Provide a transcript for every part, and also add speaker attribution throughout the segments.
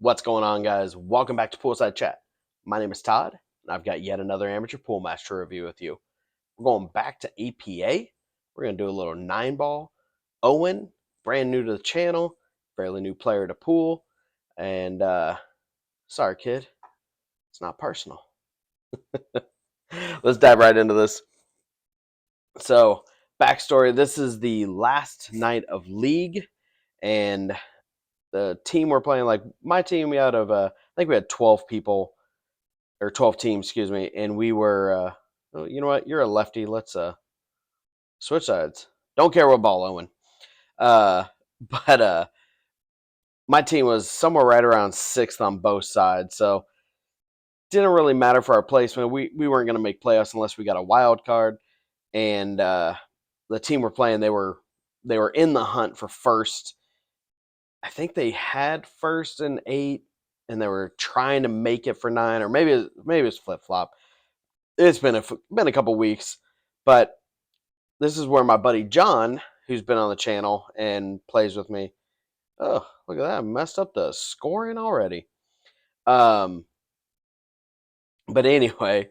Speaker 1: What's going on, guys? Welcome back to Poolside Chat. My name is Todd, and I've got yet another amateur pool match to review with you. We're going back to APA. We're going to do a little 9-ball. Owen, brand new to the channel, fairly new player to pool, and sorry, kid, it's not personal. Let's dive right into this. So, backstory: this is the last night of league, and the team we're playing, like my team, we out of I think we had 12 people or 12 teams, excuse me, and we were oh, you know what? You're a lefty. Let's switch sides. Don't care what ball, Owen. Uh but my team was somewhere right around 6th on both sides. So didn't really matter for our placement. We weren't going to make playoffs unless we got a wild card, and the team we're playing, they were in the hunt for first. I think they had first and 8, and they were trying to make it for 9, or maybe it's flip flop. It's been a couple weeks, but this is where my buddy John, who's been on the channel and plays with me. Oh, look at that! I messed up the scoring already. Um, but anyway,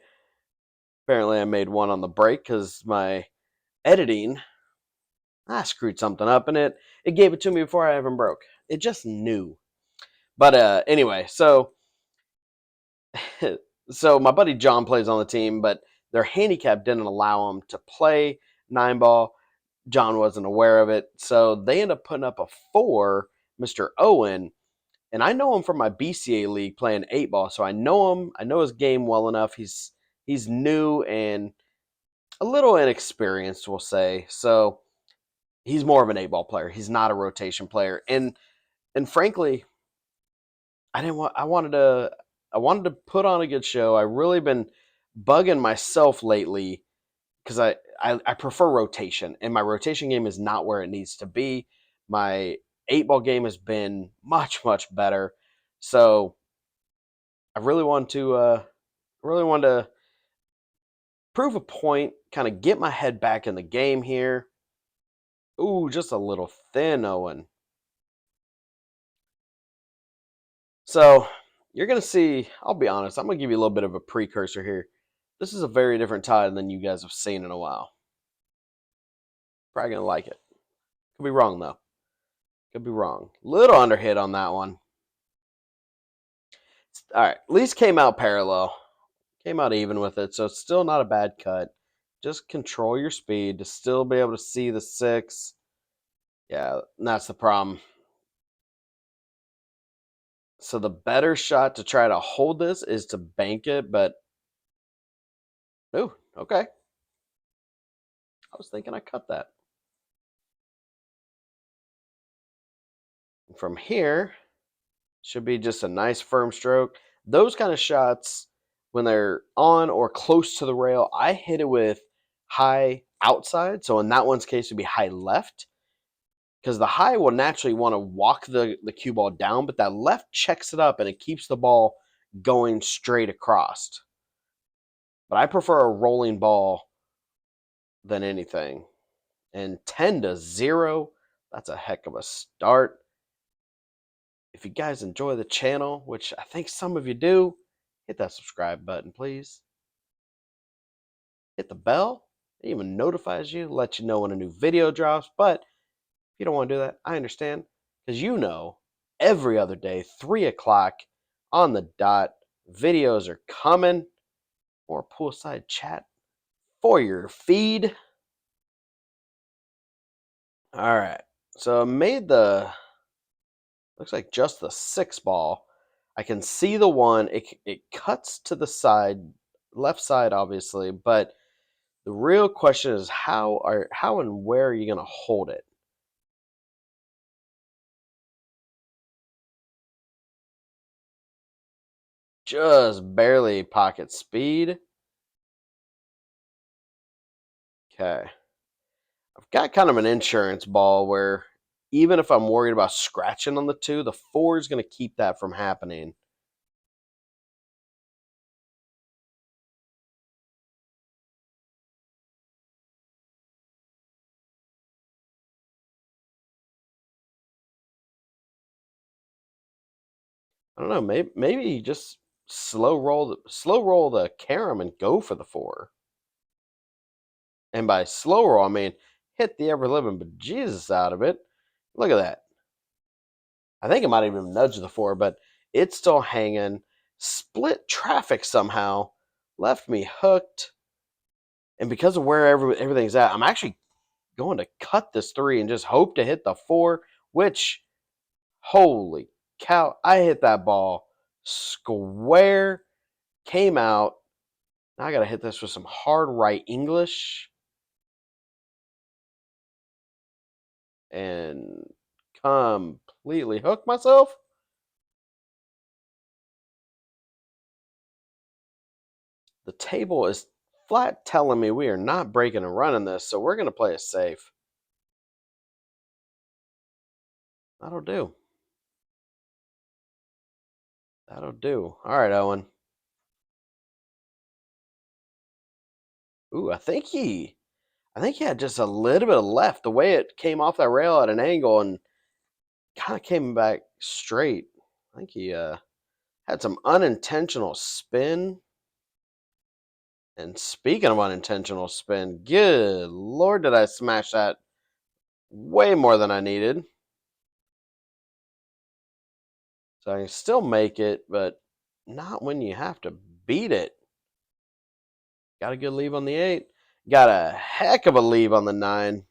Speaker 1: apparently I made one on the break because my editing, I screwed something up, and it gave it to me before I even broke. It just knew. But anyway, so so my buddy John plays on the team, but their handicap didn't allow him to play 9-ball. John wasn't aware of it, so they end up putting up a 4, Mr. Owen, and I know him from my BCA league playing 8-ball, so I know him. I know his game well enough. He's new and a little inexperienced, we'll say. So he's more of an 8-ball player. He's not a rotation player, and frankly, I didn't want. I wanted to put on a good show. I really been bugging myself lately because I prefer rotation, and my rotation game is not where it needs to be. My 8-ball game has been much better, so I really want to prove a point, kind of get my head back in the game here. Ooh, just a little thin, Owen. So you're gonna see. I'll be honest. I'm gonna give you a little bit of a precursor here. This is a very different Tide than you guys have seen in a while. Probably gonna like it. Could be wrong though. Could be wrong. Little underhit on that one. All right, at least came out parallel. Came out even with it, so it's still not a bad cut. Just control your speed to still be able to see the 6. Yeah, that's the problem. So the better shot to try to hold this is to bank it, but ooh, okay. I was thinking I cut that. From here, should be just a nice firm stroke. Those kind of shots, when they're on or close to the rail, I hit it with high outside. So in that one's case, it would be high left, because the high will naturally want to walk the cue ball down, but that left checks it up and it keeps the ball going straight across. But I prefer a rolling ball than anything. And 10-0, that's a heck of a start. If you guys enjoy the channel, which I think some of you do, hit that subscribe button, please. Hit the bell. It even notifies you, lets you know when a new video drops. But if you don't want to do that, I understand. Because you know, every other day, 3 o'clock on the dot, videos are coming. More poolside chat for your feed. All right. So I made looks like just the 6-ball. I can see the one. It cuts to the side, left side, obviously. But the real question is how and where are you going to hold it? Just barely pocket speed. Okay. I've got kind of an insurance ball where even if I'm worried about scratching on the 2, the 4 is going to keep that from happening. I don't know. Maybe just slow roll the carom and go for the four. And by slow roll, I mean hit the ever living bejesus out of it. Look at that. I think it might even nudge the four, but it's still hanging. Split traffic somehow. Left me hooked. And because of where everything's at, I'm actually going to cut this three and just hope to hit the four, which, holy cow, I hit that ball square, came out. Now I got to hit this with some hard right English and completely hook myself. The table is flat telling me we are not breaking and running this, so we're going to play it safe. That'll do. That'll do. All right, Owen. Ooh, I think he had just a little bit of left. The way it came off that rail at an angle and kind of came back straight. I think he had some unintentional spin. And speaking of unintentional spin, good lord, did I smash that way more than I needed. So I can still make it, but not when you have to beat it. Got a good leave on the 8. Got a heck of a leave on the 9.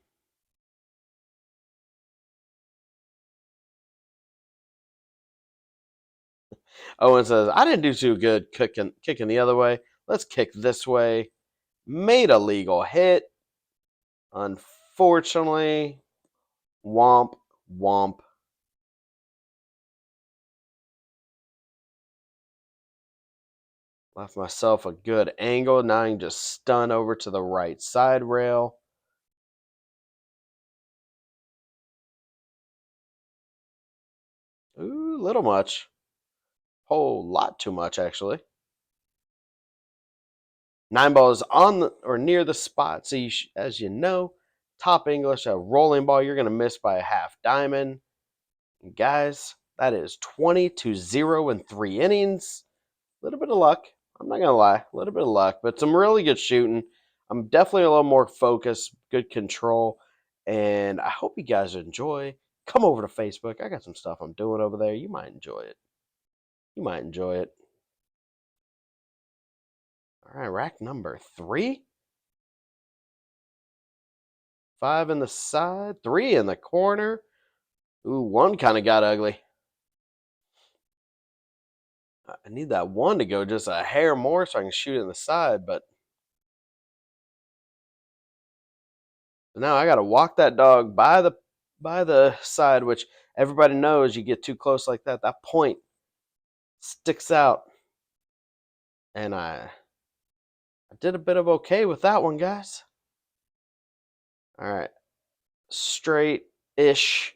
Speaker 1: Owen says, I didn't do too good kicking the other way. Let's kick this way. Made a legal hit. Unfortunately, womp, womp. Left myself a good angle. Now I can just stun over to the right side rail. Ooh, little much. Whole lot too much, actually. 9 ball is on or near the spot. So, as you know, top English, a rolling ball, you're going to miss by a half diamond. And guys, that is 20-0 in 3 innings. A little bit of luck. I'm not going to lie. A little bit of luck, but some really good shooting. I'm definitely a little more focused, good control. And I hope you guys enjoy. Come over to Facebook. I got some stuff I'm doing over there. You might enjoy it. You might enjoy it. All right, rack number 3. 5 in the side, 3 in the corner. Ooh, 1 kind of got ugly. I need that 1 to go just a hair more so I can shoot in the side, but now I got to walk that dog by the side, which everybody knows you get too close like that, that point sticks out. And I did a bit of okay with that one, guys. All right. Straight-ish.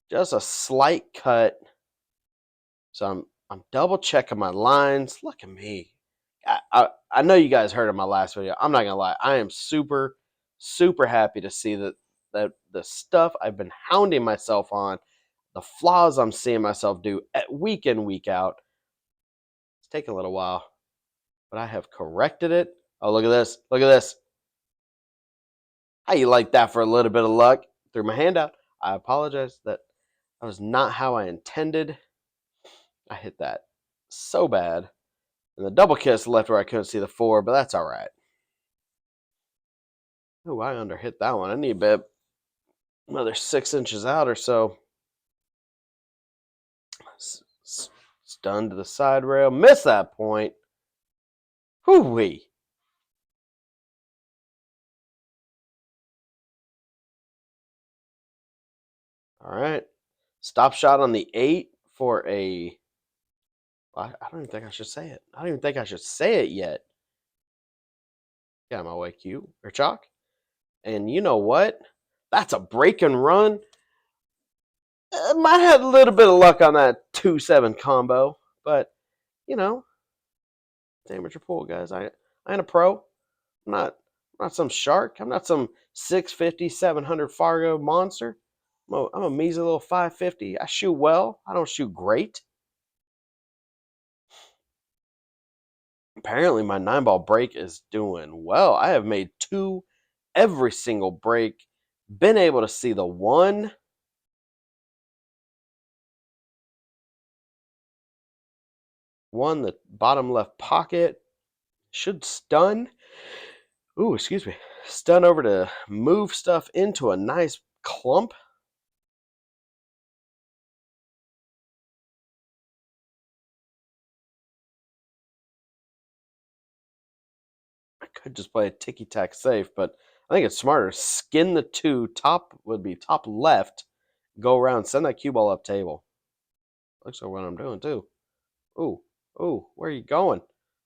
Speaker 1: Just a slight cut. So I'm double checking my lines. Look at me. I know you guys heard in my last video. I'm not gonna lie. I am super, super happy to see that the stuff I've been hounding myself on, the flaws I'm seeing myself do week in, week out. It's taken a little while, but I have corrected it. Oh, look at this. Look at this. How you like that for a little bit of luck? Threw my hand out. I apologize. That was not how I intended. I hit that so bad. And the double kiss left where I couldn't see the 4, but that's all right. Oh, I underhit that one. I need a bit, another 6 inches out or so. Stunned to the side rail. Miss that point. Hoo-wee. All right. Stop shot on the 8 for a... I don't even think I should say it. I don't even think I should say it yet. Get out of my way, Q. Or Chalk. And you know what? That's a break and run. Might have a little bit of luck on that 2-7 combo. But, you know, it's amateur pool, guys. I ain't a pro. I'm not some shark. I'm not some 650, 700 Fargo monster. I'm a measly little 550. I shoot well. I don't shoot great. Apparently, my 9-ball break is doing well. I have made 2 every single break. Been able to see the 1. The bottom left pocket. Should stun. Ooh, excuse me. Stun over to move stuff into a nice clump. I could just play a ticky-tack safe, but I think it's smarter. Skin the 2. Top would be top left. Go around. Send that cue ball up table. Looks like what I'm doing, too. Ooh, ooh, where are you going?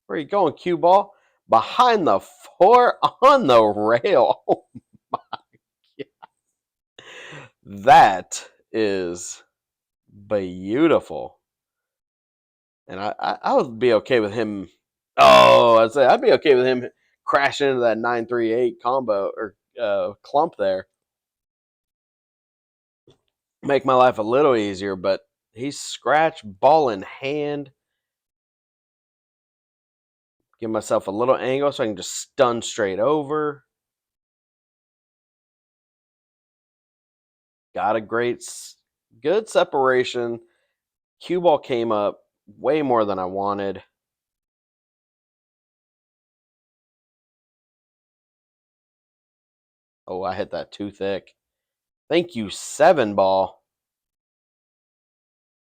Speaker 1: Where are you going, cue ball? Behind the 4 on the rail. Oh my God. That is beautiful. And I would be okay with him. Oh, I'd be okay with him crashing into that 9-3-8 combo or clump there. Make my life a little easier, but he's scratch, ball in hand. Give myself a little angle so I can just stun straight over. Got a good separation. Cue ball came up way more than I wanted. Oh, I hit that too thick. Thank you, 7-ball.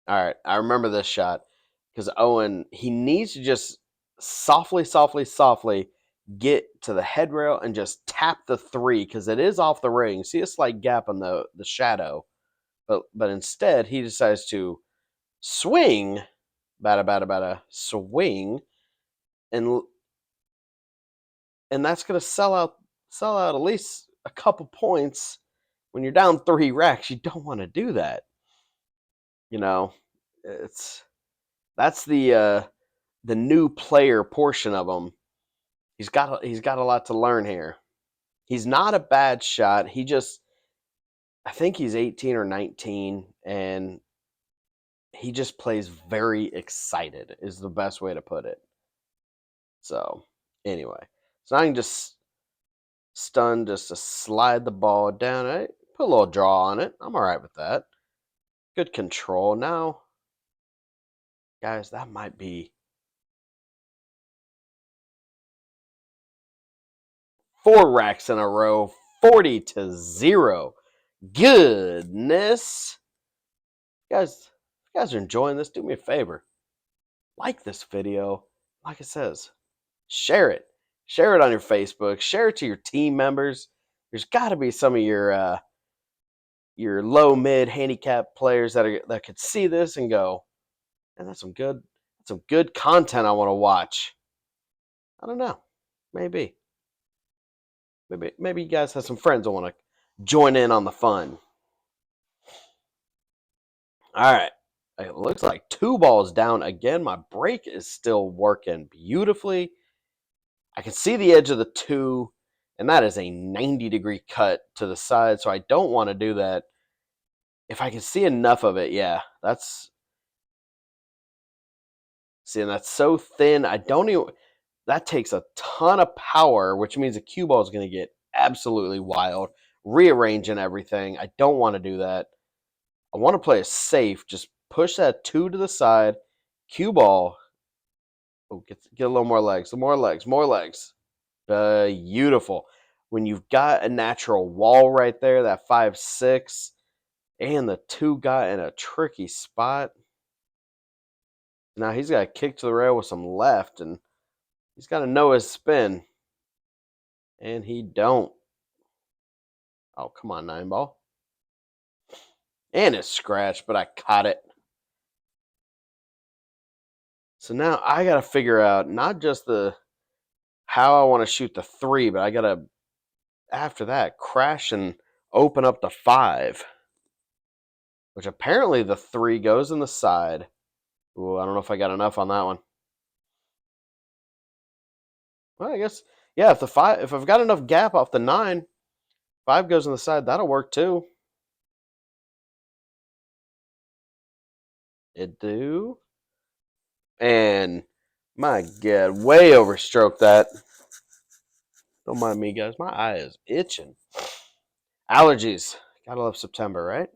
Speaker 1: All right, I remember this shot because Owen, he needs to just softly, softly, softly get to the head rail and just tap the 3 because it is off the ring. See a slight gap on the shadow, but instead he decides to swing, bada swing, and that's going to sell out at least a couple points. When you're down 3 racks, you don't want to do that. You know, it's that's the new player portion of him. He's got a lot to learn here. He's not a bad shot. I think he's 18 or 19, and he just plays very excited. Is the best way to put it. So anyway, so I can just stun just to slide the ball down. I put a little draw on it. I'm all right with that. Good control. Now, guys, that might be 4 racks in a row, 40-0. Goodness. You guys are enjoying this, do me a favor. Like this video. Like it says, share it. Share it on your Facebook. Share it to your team members. There's got to be some of your low mid handicap players that could see this and go, and that's some good content I want to watch. I don't know. Maybe you guys have some friends that want to join in on the fun. All right. It looks like 2 balls down again. My break is still working beautifully. I can see the edge of the 2, and that is a 90-degree cut to the side, so I don't want to do that. If I can see enough of it, yeah, that's so thin. That takes a ton of power, which means the cue ball is going to get absolutely wild, rearranging everything. I don't want to do that. I want to play it safe. Just push that 2 to the side. Cue ball. Oh, get a little more legs. More legs. Beautiful. When you've got a natural wall right there, that 5-6, and the 2 got in a tricky spot. Now he's got to kick to the rail with some left, and he's got to know his spin. And he don't. Oh, come on, 9-ball. And it's scratched, but I caught it. So now I got to figure out not just how I want to shoot the 3, but I got to, after that, crash and open up the 5. Which apparently the 3 goes in the side. Ooh, I don't know if I got enough on that one. Well, I guess, yeah, if I've got enough gap off the 9, 5 goes in the side, that'll work too. It do. And My God, way overstroked that. Don't mind me, guys. My eye is itching. Allergies. Gotta love September, right?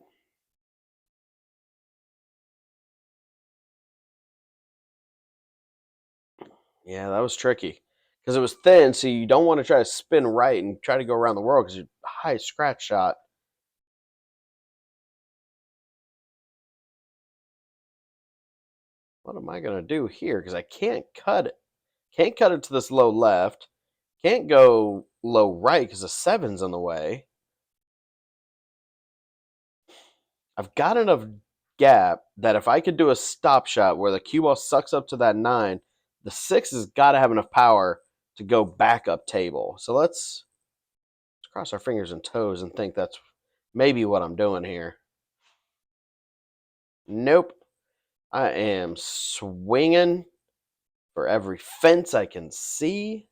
Speaker 1: Yeah, that was tricky. Because it was thin, so you don't want to try to spin right and try to go around the world because you're high scratch shot. What am I going to do here? Because I can't cut it. Can't cut it to this low left. Can't go low right because the seven's in the way. I've got enough gap that if I could do a stop shot where the cue ball sucks up to that nine, the six has got to have enough power to go back up table. So let's cross our fingers and toes and think that's maybe what I'm doing here. Nope. I am swinging for every fence I can see.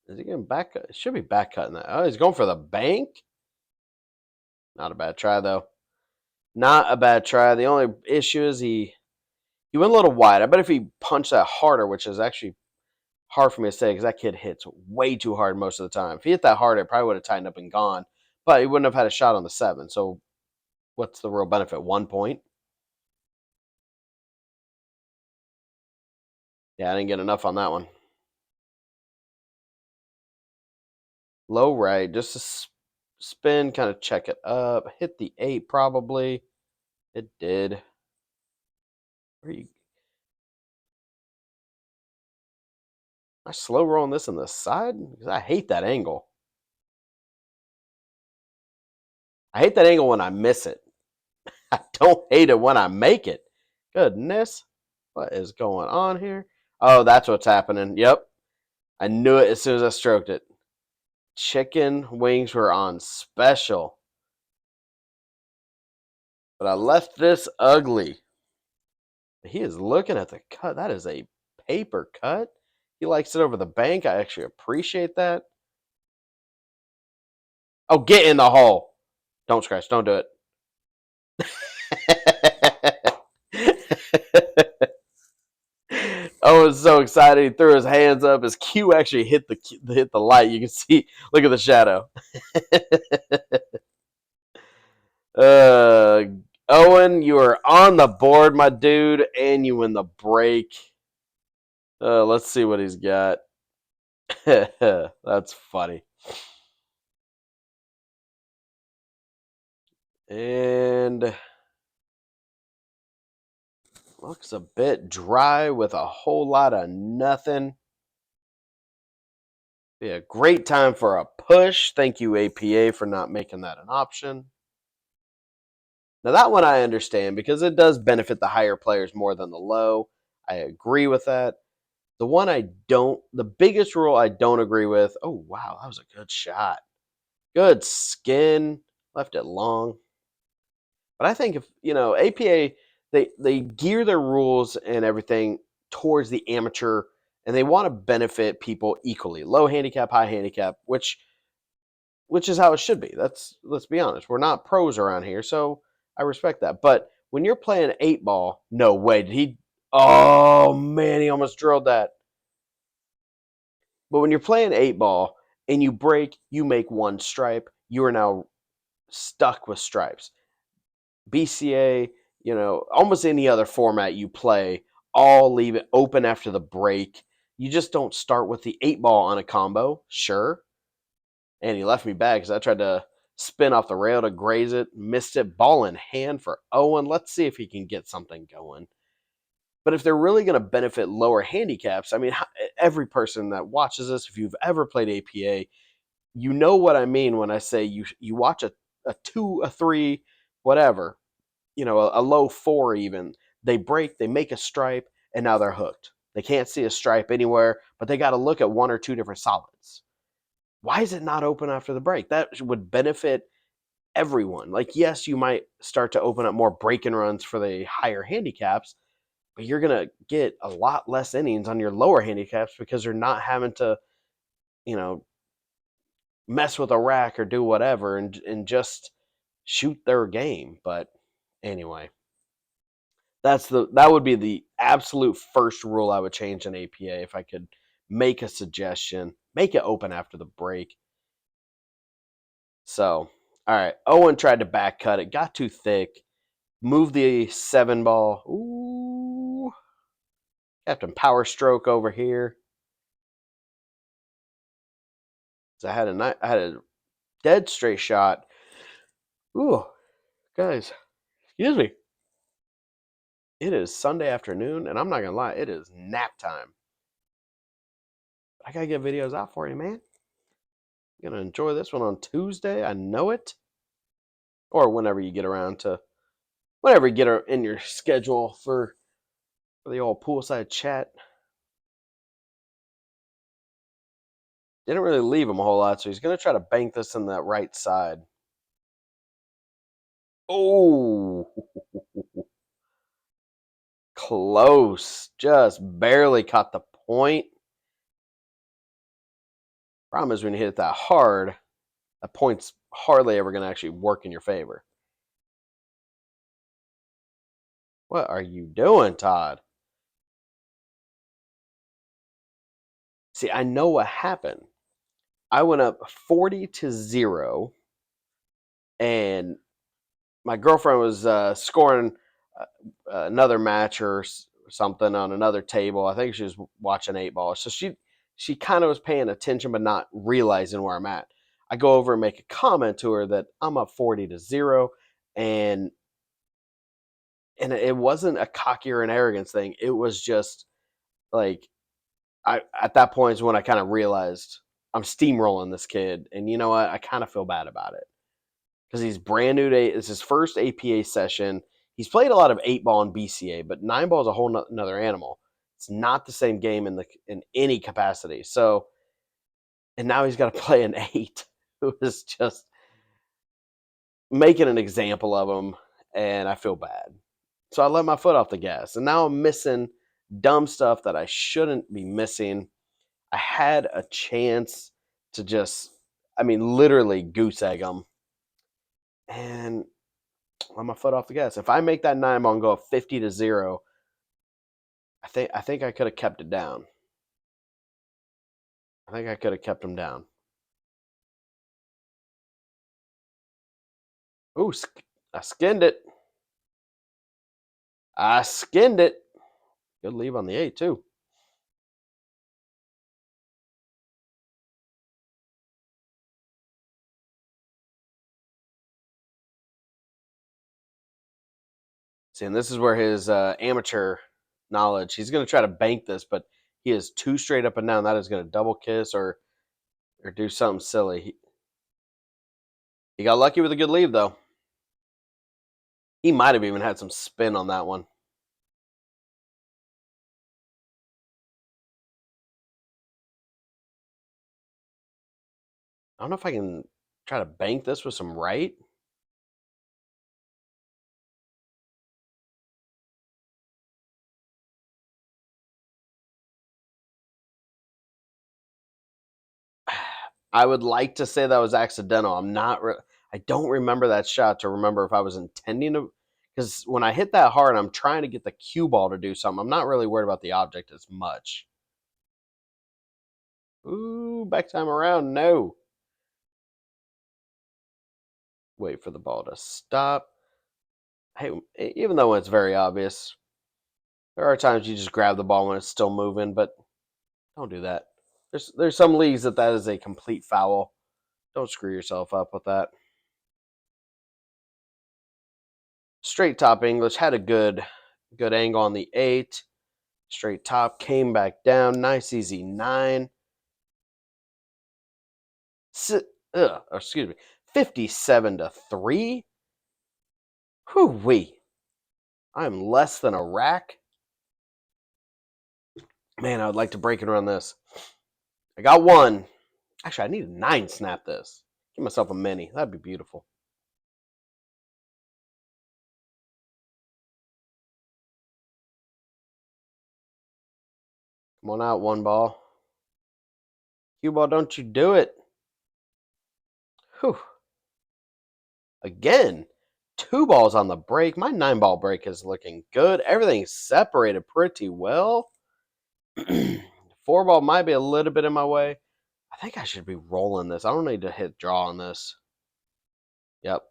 Speaker 1: Is he going back? It should be back cutting that. Oh, he's going for the bank. Not a bad try though. Not a bad try. The only issue is he went a little wide. I bet if he punched that harder, which is actually hard for me to say because that kid hits way too hard most of the time. If he hit that hard, it probably would have tightened up and gone. But he wouldn't have had a shot on the seven. So what's the real benefit? 1 point? Yeah, I didn't get enough on that one. Low right, just a spin, kind of check it up. Hit the eight probably. It did. Where you? Am I slow rolling this on the side? Because I hate that angle. I hate that angle when I miss it. I don't hate it when I make it. Goodness. What is going on here? Oh, that's what's happening. Yep. I knew it as soon as I stroked it. Chicken wings were on special. But I left this ugly. He is looking at the cut. That is a paper cut. He likes it over the bank. I actually appreciate that. Oh, get in the hole. Don't scratch. Don't do it. I was so excited. He threw his hands up. His cue actually hit the light. You can see. Look at the shadow. uh, Owen, you are on the board, my dude, and you win the break. Let's see what he's got. That's funny. And looks a bit dry with a whole lot of nothing. Be a great time for a push. Thank you, APA, for not making that an option. Now, that one I understand because it does benefit the higher players more than the low. I agree with that. The one I don't, the biggest rule I don't agree with, oh, wow, that was a good shot. Good skin. Left it long. But I think if, APA, they gear their rules and everything towards the amateur and they want to benefit people equally. Low handicap, high handicap, which is how it should be. Let's be honest. We're not pros around here, so I respect that. But when you're playing eight ball, no way did he. Oh man, he almost drilled that. But when you're playing eight ball and you break, you make one stripe. You are now stuck with stripes. BCA, almost any other format you play, all leave it open after the break. You just don't start with the eight ball on a combo, sure. And he left me bad because I tried to spin off the rail to graze it, missed it, ball in hand for Owen. Let's see if he can get something going. But if they're really going to benefit lower handicaps, I mean, every person that watches this, if you've ever played APA, you know what I mean when I say you watch a two, a three, whatever, a low four even. They break, they make a stripe, and now they're hooked. They can't see a stripe anywhere, but they got to look at one or two different solids. Why is it not open after the break? That would benefit everyone. Like, yes, you might start to open up more break and runs for the higher handicaps, but you're going to get a lot less innings on your lower handicaps because you're not having to, mess with a rack or do whatever and just shoot their game. But anyway, that would be the absolute first rule I would change in APA if I could make a suggestion. Make it open after the break. So, all right. Owen tried to back cut it, got too thick, moved the 7 ball. Ooh, Captain Power Stroke over here. So I had a dead straight shot. Ooh, guys, excuse me. It is Sunday afternoon, and I'm not gonna lie, it is nap time. I gotta get videos out for you, man. You're gonna enjoy this one on Tuesday. I know it. Or whenever you get around to, whenever you get in your schedule for the old poolside chat. Didn't really leave him a whole lot, so he's gonna try to bank this in that right side. Oh, close. Just barely caught the point. Problem is when you hit it that hard, that point's hardly ever going to actually work in your favor. What are you doing, Todd? See, I know what happened. I went up 40-0, and my girlfriend was scoring another match or something on another table. I think she was watching 8 ball. So she kind of was paying attention, but not realizing where I'm at. I go over and make a comment to her that I'm up 40-0, and it wasn't a cocky or an arrogance thing. It was just like I at that point is when I kind of realized I'm steamrolling this kid, and you know what? I kind of feel bad about it because he's brand new to it's his first APA session. He's played a lot of 8 ball and BCA, but 9 ball is a whole another animal. It's not the same game in any capacity. So, and now he's got to play an 8, who is just making an example of him, and I feel bad. So I let my foot off the gas, and now I'm missing dumb stuff that I shouldn't be missing. I had a chance to just, I mean, literally goose egg him, and let my foot off the gas. If I make that 9 ball and go up 50-0, I think I could have kept it down. I think I could have kept him down. Ooh, I skinned it. I skinned it. Good leave on the 8 too. See, and this is where his amateur knowledge. He's going to try to bank this, but he is too straight up and down. That is going to double kiss or do something silly. He got lucky with a good leave though. He might have even had some spin on that one. I don't know if I can try to bank this with some right. I would like to say that was accidental. I'm not. I don't remember that shot to remember if I was intending to. Because when I hit that hard, I'm trying to get the cue ball to do something. I'm not really worried about the object as much. Ooh, back time around. No. Wait for the ball to stop. Hey, even though it's very obvious, there are times you just grab the ball when it's still moving, but don't do that. There's some leagues that is a complete foul. Don't screw yourself up with that. Straight top English had a good angle on the 8. Straight top came back down. Nice easy 9. Excuse me. 57-3. Whew wee. I'm less than a rack. Man, I would like to break it around this. I got 1. Actually, I need a 9 snap this. Give myself a mini. That'd be beautiful. Come on out, 1 ball. Cue ball, don't you do it. Whew. Again, 2 balls on the break. My 9-ball break is looking good. Everything's separated pretty well. 4-ball might be a little bit in my way. I think I should be rolling this. I don't need to hit draw on this. Yep.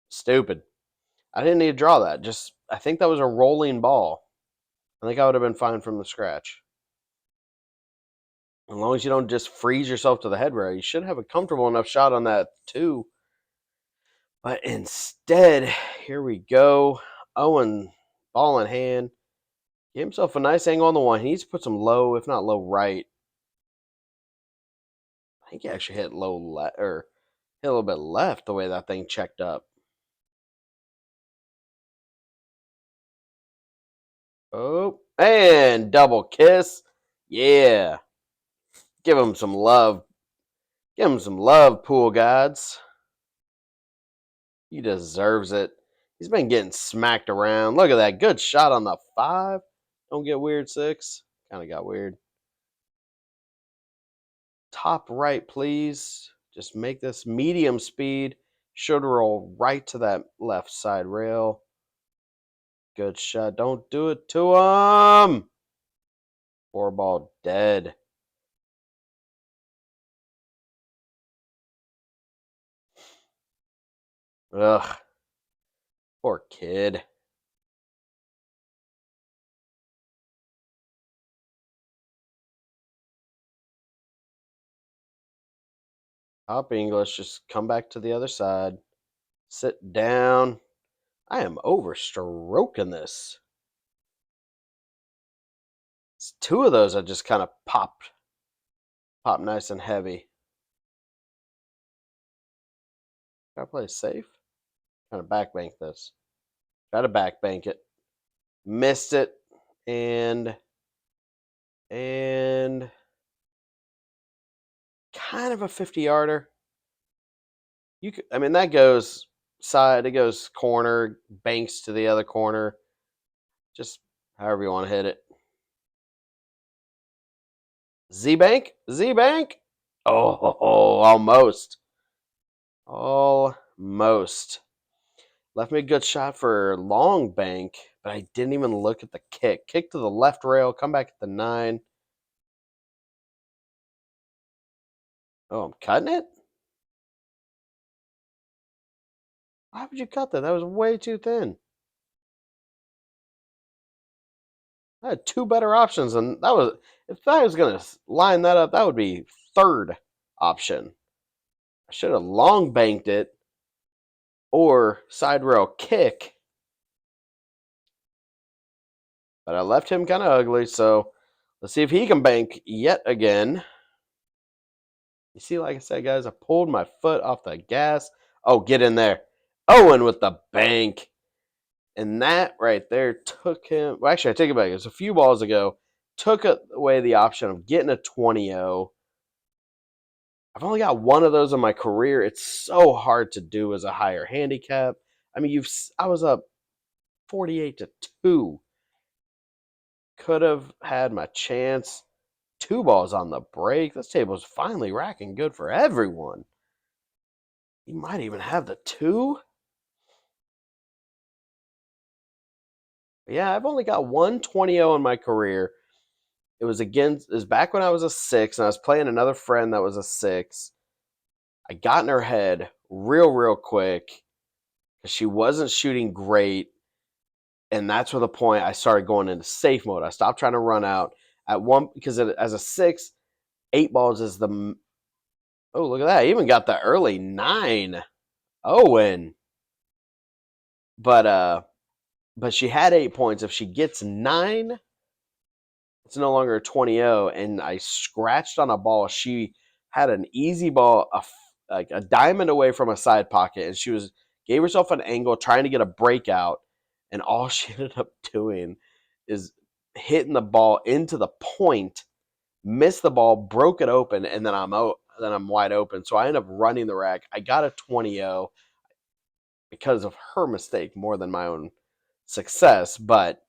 Speaker 1: Stupid. I didn't need to draw that. I think that was a rolling ball. I think I would have been fine from the scratch. As long as you don't just freeze yourself to the head rail, you should have a comfortable enough shot on that 2. But instead, here we go. Owen, ball in hand. Get himself a nice angle on the 1. He needs to put some low, if not low right. I think he actually hit low left, or hit a little bit left the way that thing checked up. Oh, and double kiss. Yeah. Give him some love. Give him some love, pool gods. He deserves it. He's been getting smacked around. Look at that. Good shot on the 5. Don't get weird, 6. Kind of got weird. Top right, please. Just make this medium speed. Should roll right to that left side rail. Good shot. Don't do it to him. 4-ball dead. Ugh. Poor kid. Top English. Just come back to the other side. Sit down. I am overstroking this. It's 2 of those I just kind of popped. Pop nice and heavy. Gotta play safe. Trying to backbank this. Try to backbank it. Missed it. And kind of a 50-yarder. I mean, that goes side, it goes corner, banks to the other corner. Just however you want to hit it. Z-bank? Z-bank? Oh, almost. Almost. Left me a good shot for long bank, but I didn't even look at the kick. Kick to the left rail, come back at the 9. Oh, I'm cutting it? Why would you cut that? That was way too thin. I had 2 better options, and that was, if I was going to line that up, that would be 3rd option. I should have long banked it or side rail kick, but I left him kind of ugly, so let's see if he can bank yet again. You see, like I said, guys, I pulled my foot off the gas. Oh, get in there. Owen with the bank. And that right there took him. Well, actually, I take it back. It was a few balls ago. Took away the option of getting a 20-0. I've only got 1 of those in my career. It's so hard to do as a higher handicap. I mean, I was up 48-2. Could have had my chance. 2 balls on the break. This table's finally racking good for everyone. You might even have the 2. Yeah, I've only got 1 20-0 in my career. It was back when I was a 6, and I was playing another friend that was a 6. I got in her head real quick because she wasn't shooting great. And that's where the point I started going into safe mode. I stopped trying to run out at one because as a 6, 8 balls is the. Oh, look at that! I even got the early 9. Owen, but she had 8 points. If she gets 9, it's no longer a 20-0. And I scratched on a ball. She had an easy ball, like a diamond away from a side pocket, and she gave herself an angle trying to get a breakout. And all she ended up doing is hitting the ball into the point, missed the ball, broke it open, and then I'm out. Then I'm wide open. So I end up running the rack. I got a 20-0 because of her mistake more than my own success. But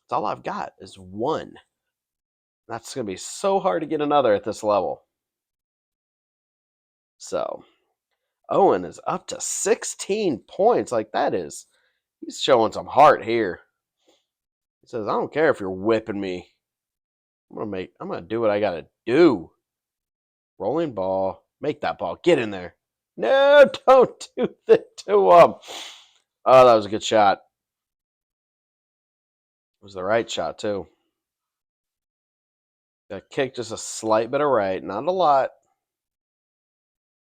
Speaker 1: it's all I've got is 1. That's going to be so hard to get another at this level. So, Owen is up to 16 points. Like, that is, he's showing some heart here. He says, I don't care if you're whipping me. I'm gonna do what I gotta do. Rolling ball. Make that ball. Get in there. No, don't do that to him. Oh, that was a good shot. It was the right shot, too. Got kicked just a slight bit of right. Not a lot.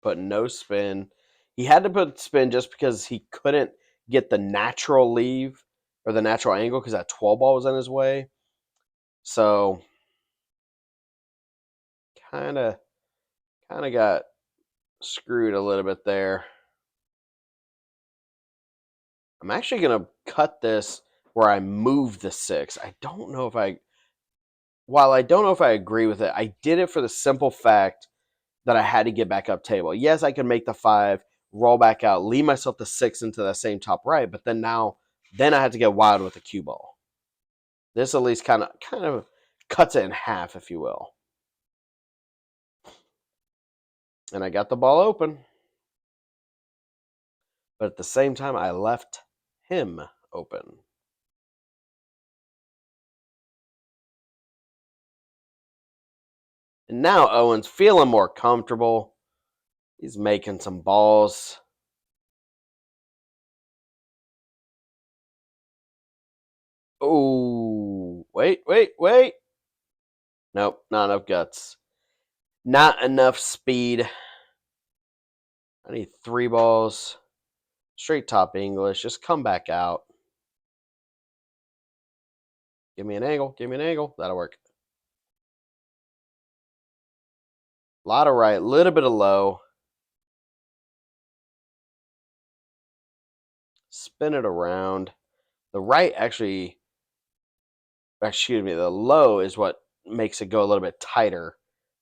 Speaker 1: But no spin. He had to put spin just because he couldn't get the natural leave or the natural angle because that 12 ball was in his way. So kind of got screwed a little bit there. I'm actually going to cut this where I move the 6. While I don't know if I agree with it, I did it for the simple fact that I had to get back up table. Yes, I can make the 5, roll back out, leave myself the 6 into that same top right, but then I had to get wild with the cue ball. This at least kind of cuts it in half, if you will. And I got the ball open. But at the same time, I left him open. And now Owen's feeling more comfortable. He's making some balls. Oh, wait. Nope, not enough guts. Not enough speed. I need 3 balls. Straight top English. Just come back out. Give me an angle. That'll work. A lot of right, a little bit of low. Spin it around. The right the low is what makes it go a little bit tighter.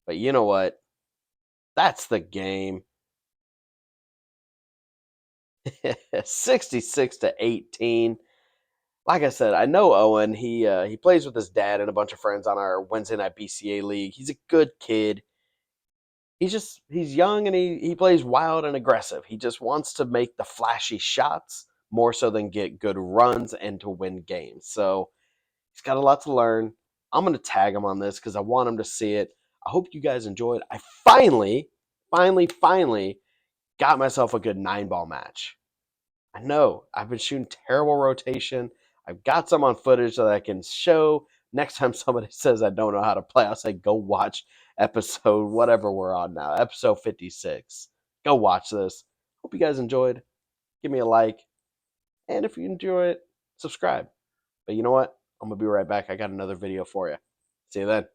Speaker 1: But you know what? That's the game. 66-18. Like I said, I know Owen. He plays with his dad and a bunch of friends on our Wednesday night BCA league. He's a good kid. He's young and he plays wild and aggressive. He just wants to make the flashy shots more so than get good runs and to win games. So he's got a lot to learn. I'm going to tag him on this because I want him to see it. I hope you guys enjoyed. I finally got myself a good 9-ball match. I know I've been shooting terrible rotation. I've got some on footage that I can show. Next time somebody says I don't know how to play, I'll say, go watch episode whatever we're on now, episode 56. Go watch this. Hope you guys enjoyed. Give me a like. And if you enjoy it, subscribe. But you know what? I'm going to be right back. I got another video for you. See you then.